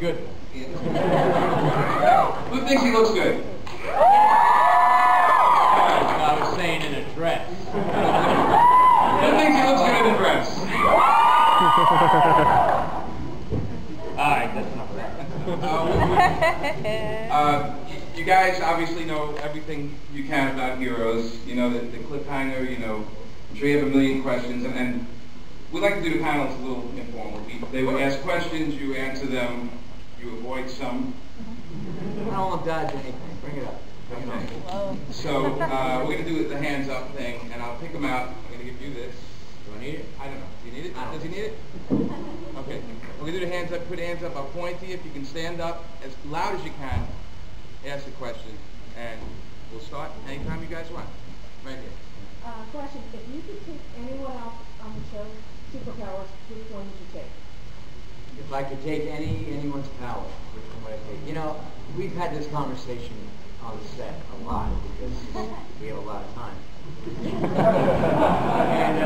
good. Who thinks he looks good? I was saying in a dress. Who thinks he looks good in a dress? Alright, that's enough of that. You guys obviously know everything you can about Heroes. You know the cliffhanger, you know, I'm sure you have a million questions, and we like to do the panels a little informal. They would ask questions, you answer them, you avoid some. I don't want to dodge anything. Bring it up. Okay. So we're going to do the hands up thing, and I'll pick them out. I'm going to give you this. Do I need it? I don't know. Do you need it? Does he need it? Okay. We're going to do the hands up. Put the hands up. I'll point to you. If you can stand up as loud as you can, ask the question, and we'll start anytime you guys want. Right here. Question, if you could take anyone else on the show, superpowers, which one would you take? If I could take anyone's power, which one would I take? You know, we've had this conversation on the set a lot because we have a lot of time. And,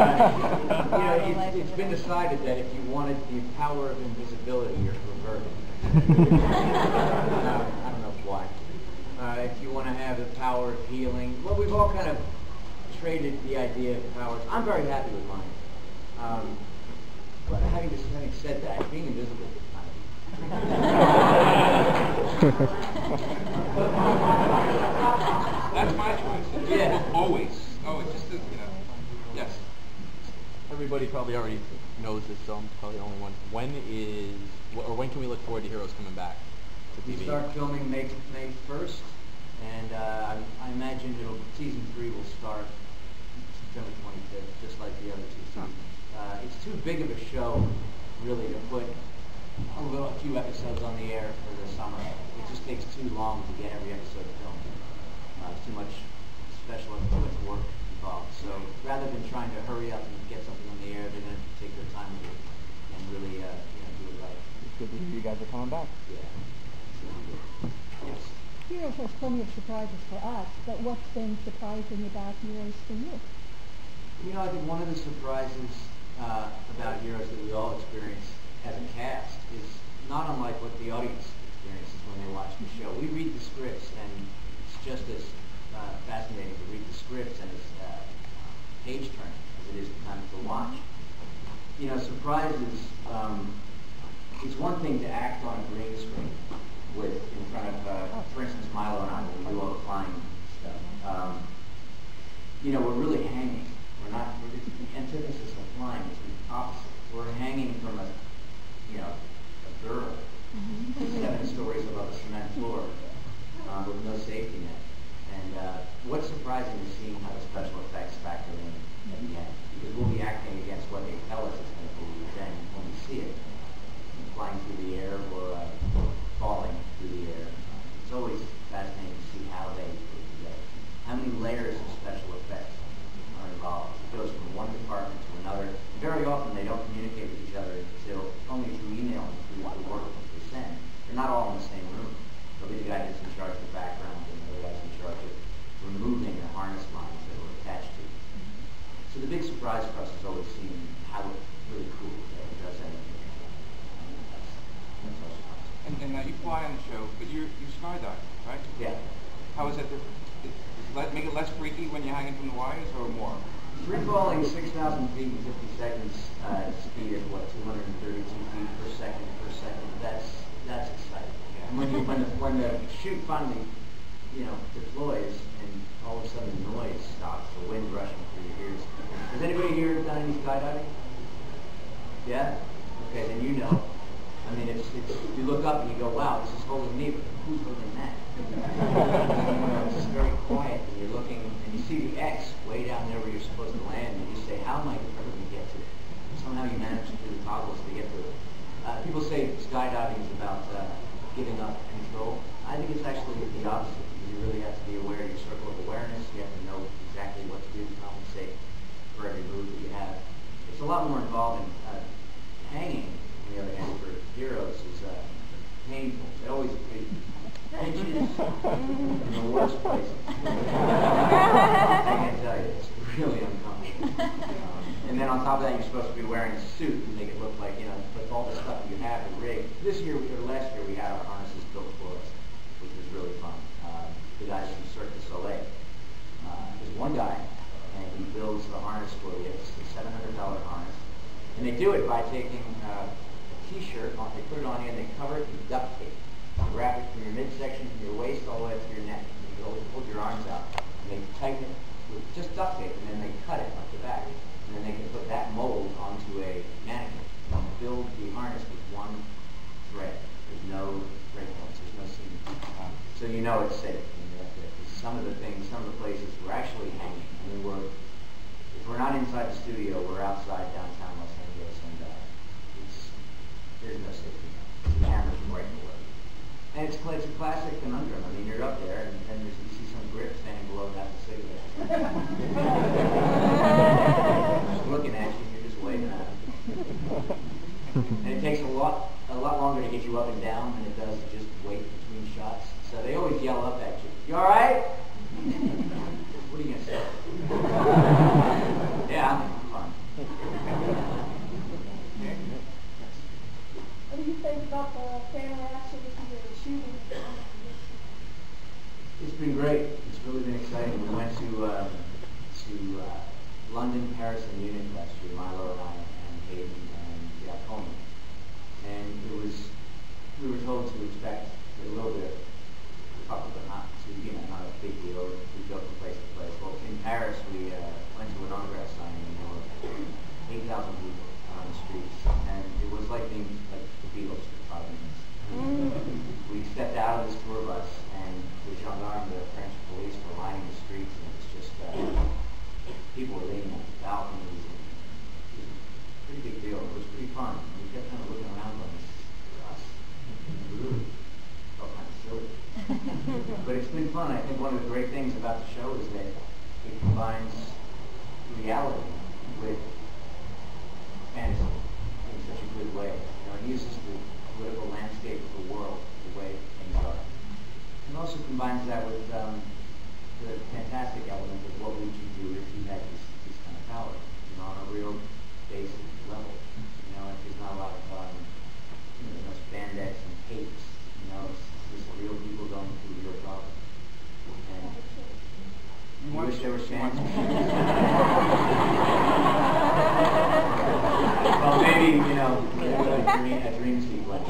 you know, it's been decided that if you wanted the power of invisibility, you're perverted. I don't know why. If you want to have the power of healing, well, we've all kind of traded the idea of powers. I'm very happy with mine. But having said that, being invisible is kind of... That's my choice. Yeah. Always. Oh, it's just, you know. Yes. Everybody probably already knows this, so I'm probably the only one. When can we look forward to Heroes coming back to TV? We start filming May 1st, and I imagine season 3 will start September 25th, just like the other two seasons. It's too big of a show, really, to put a few episodes on the air for the summer. It just takes too long to get every episode filmed. It's too much work involved. So rather than trying to hurry up and get something on the air, they're going to take their time with it and really, do it right. It's good to hear you guys are coming back. Yeah. Yes. Heroes has plenty of surprises for us, but what's been surprising about Heroes for you? You know, I think one of the surprises about Heroes that we all experience as a cast is not unlike what the audience experiences when they watch the show. We read the scripts, and it's just as fascinating to read the scripts and as page-turning as it is kind of to watch. You know, surprises, it's one thing to act on a green screen in front of, for instance, Milo and I, when we do all the flying stuff. You know, we're really hanging. We're the antithesis of flying is the opposite. We're hanging from a girl, 7 stories above a cement floor, with no safety net. And what's surprising is seeing how the special effects factor in at the end, because we'll be acting against what they tell us it's going to be, then when we see it, flying through the air or falling through the air, it's always fascinating to see how they put it together. How many layers of special effects are involved. It goes from one department to another. Very often they don't communicate with each other until only through email and through the work that they send. They're not all in the same room. There'll be the guy that's in charge of the background and the other guy's in charge of removing the harness lines that were attached to it. So the big surprise for us is always seeing how really cool it does anything. That's our surprise. And now you fly on the show, but you skydive, right? Yeah. How is that different? Does that make it less freaky when you're hanging from the wires, or more? Free falling 6,000 feet in 50 seconds speed at what, 232 feet per second. That's exciting. Yeah. And when the chute finally, deploys, and all of a sudden the noise stops, the wind rushing through your ears. Has anybody here done any skydiving? Yeah. Okay, then you know. I mean, it's you look up and you go, wow, this is holding me, but who's holding that? It's just very quiet, and you're looking, and you see the X way down there where you're supposed to land, and you say, how am I ever going to get to it? Somehow you manage to do the toggles to get to it. People say skydiving is about giving up control. I think it's actually the opposite, because you really have to be aware of your circle of awareness. You have to know exactly what to do to compensate for every move that you have. It's a lot more involving. Hanging, on the other hand, for Heroes is painful. It always pinches in the worst places. I can't tell you, it's really uncomfortable. And then on top of that, you're supposed to be wearing a suit and make it look like, with all the stuff that you have, it this year, or last year, we had our harnesses built for us, which was really fun. The guys from Cirque du Soleil. There's one guy, and he builds the harness for you. It's a $700 harness. And they do it by taking a T-shirt, they put it on you, and they cover it with duct tape. You wrap it from your midsection, from your waist, all the way up to your neck. And you hold your arms out, and they tighten it with just duct tape, and then they cut it up the back. And then they can put that mold onto a mannequin and build the harness with one thread. There's no breakpoints, there's no seam. So you know it's safe. Some of the places we're actually hanging. I mean, if we're not inside the studio, we're outside downtown Los Angeles, and there's no safety net. The camera can break away. And it's a classic conundrum. I mean, you're up there, and then you see some grip standing below half a cigarette. Just looking at you, and you're just waving at them. And it takes a lot longer to get you up and down than it does to just wait between shots. So they always yell up at you. You all right? What are you going to say? Yeah, I'm having fun. What do you think about the family action that you were shooting? It's been great. It's really been exciting. We went to London, Paris, and Munich last year, Milo and I, and Hayden and Coleman. And we were told to expect a little bit of trouble, but not a big deal. We go from place to place. Well, in Paris, we went to an autograph signing, and there were 8,000 people on the streets, and it was like being like the Beatles for 5 minutes. We stepped out of this tour bus, and the gendarmes, the French police, were lining the streets, and it was just people were leaning on the balconies. It was a pretty big deal. It was pretty fun. We kept kind of looking around like, this is us. Really felt kind of silly. But it's been fun. I think one of the great things about the show is that it combines reality with fantasy in such a good way. You know, it uses the political landscape of the world the way things are. And also combines that with the fantastic element of what would you do if you had this kind of power, you know, on a real basic level. You know, if there's not a lot of spandex and capes. You know, it's just real people going through real problems. And you wish there were fans. Well, maybe, you know, a dream sequence.